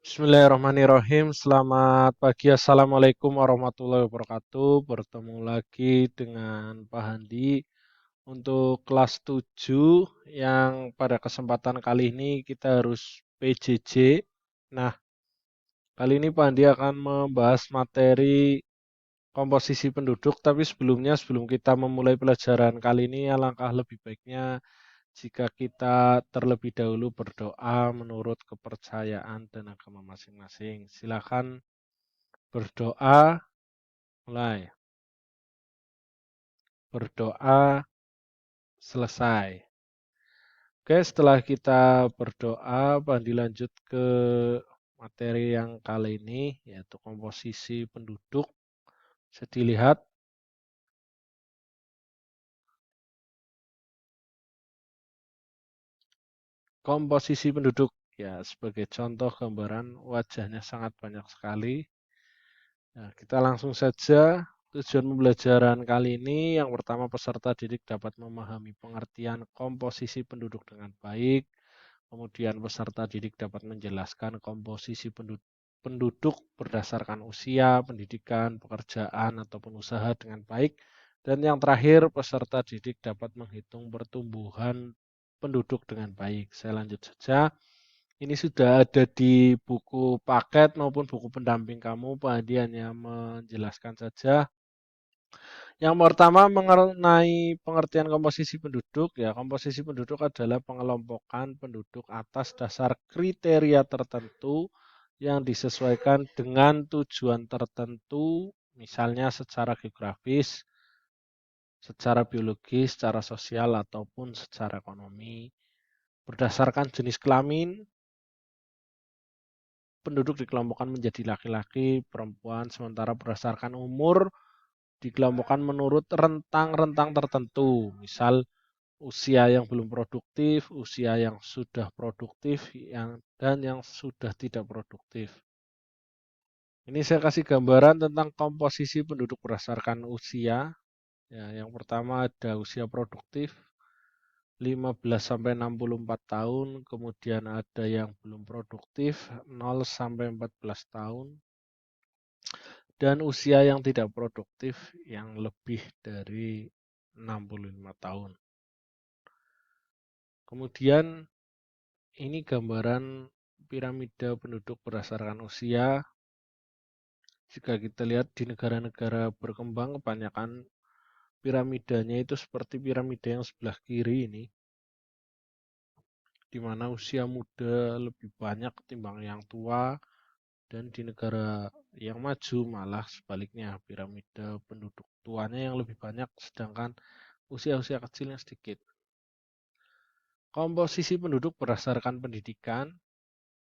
Bismillahirrahmanirrahim. Selamat pagi. Assalamualaikum warahmatullahi wabarakatuh. Bertemu lagi dengan Pak Handi untuk kelas 7 yang pada kesempatan kali ini kita harus PJJ. Nah, kali ini Pak Handi akan membahas materi komposisi penduduk, tapi sebelum kita memulai pelajaran kali ini, alangkah lebih baiknya jika kita terlebih dahulu berdoa menurut kepercayaan dan agama masing-masing. Silakan berdoa, mulai. Berdoa, selesai. Oke, setelah kita berdoa, dilanjut ke materi yang kali ini, yaitu komposisi penduduk. Bisa dilihat komposisi penduduk. Ya, sebagai contoh gambaran wajahnya sangat banyak sekali. Nah, kita langsung saja. Tujuan pembelajaran kali ini yang pertama peserta didik dapat memahami pengertian komposisi penduduk dengan baik. Kemudian peserta didik dapat menjelaskan komposisi penduduk berdasarkan usia, pendidikan, pekerjaan, ataupun usaha dengan baik. Dan yang terakhir, peserta didik dapat menghitung pertumbuhan penduduk dengan baik. Saya lanjut saja. Ini sudah ada di buku paket maupun buku pendamping kamu. Pak Hadi hanya menjelaskan saja. Yang pertama mengenai pengertian komposisi penduduk. Ya, komposisi penduduk adalah pengelompokan penduduk atas dasar kriteria tertentu yang disesuaikan dengan tujuan tertentu, misalnya secara geografis, secara biologis, secara sosial, ataupun secara ekonomi. Berdasarkan jenis kelamin, penduduk dikelompokkan menjadi laki-laki, perempuan, sementara berdasarkan umur dikelompokkan menurut rentang-rentang tertentu. Misal usia yang belum produktif, usia yang sudah produktif, dan yang sudah tidak produktif. Ini saya kasih gambaran tentang komposisi penduduk berdasarkan usia. Ya, yang pertama ada usia produktif 15 sampai 64 tahun, kemudian ada yang belum produktif 0 sampai 14 tahun, dan usia yang tidak produktif yang lebih dari 65 tahun. Kemudian ini gambaran piramida penduduk berdasarkan usia. Jika kita lihat di negara-negara berkembang, kebanyakan piramidanya itu seperti piramida yang sebelah kiri ini, di mana usia muda lebih banyak ketimbang yang tua, dan di negara yang maju malah sebaliknya, piramida penduduk tuanya yang lebih banyak, sedangkan usia-usia kecilnya sedikit. Komposisi penduduk berdasarkan pendidikan.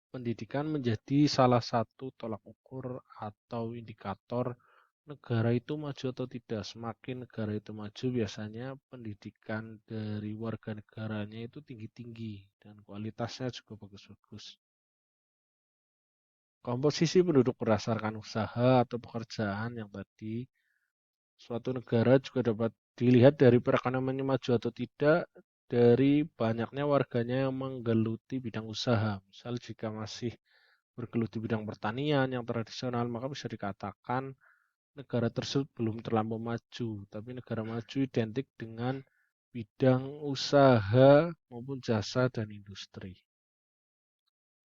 Pendidikan menjadi salah satu tolak ukur atau indikator negara itu maju atau tidak. Semakin negara itu maju, biasanya pendidikan dari warga negaranya itu tinggi-tinggi dan kualitasnya juga bagus-bagus. Komposisi penduduk berdasarkan usaha atau pekerjaan yang tadi, suatu negara juga dapat dilihat dari perekonomiannya maju atau tidak dari banyaknya warganya yang menggeluti bidang usaha. Misal jika masih bergelut di bidang pertanian yang tradisional, maka bisa dikatakan negara tersebut belum terlampau maju. Tapi negara maju identik dengan bidang usaha maupun jasa dan industri.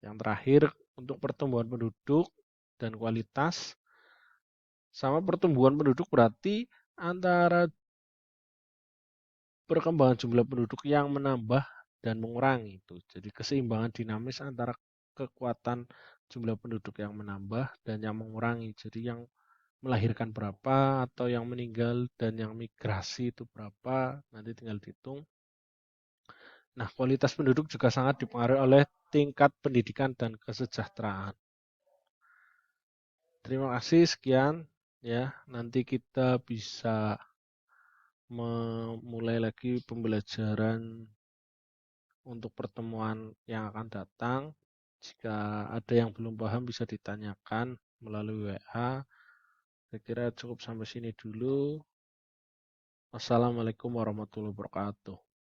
Yang terakhir, untuk pertumbuhan penduduk dan kualitas, sama pertumbuhan penduduk berarti antara perkembangan jumlah penduduk yang menambah dan mengurangi itu. Jadi keseimbangan dinamis antara kekuatan jumlah penduduk yang menambah dan yang mengurangi. Jadi yang melahirkan berapa atau yang meninggal dan yang migrasi itu berapa, nanti tinggal dihitung. Nah, kualitas penduduk juga sangat dipengaruhi oleh tingkat pendidikan dan kesejahteraan. Terima kasih, sekian ya. Nanti kita bisa memulai lagi pembelajaran untuk pertemuan yang akan datang. Jika ada yang belum paham bisa ditanyakan melalui WA. Saya kira cukup sampai sini dulu. Wassalamualaikum warahmatullahi wabarakatuh.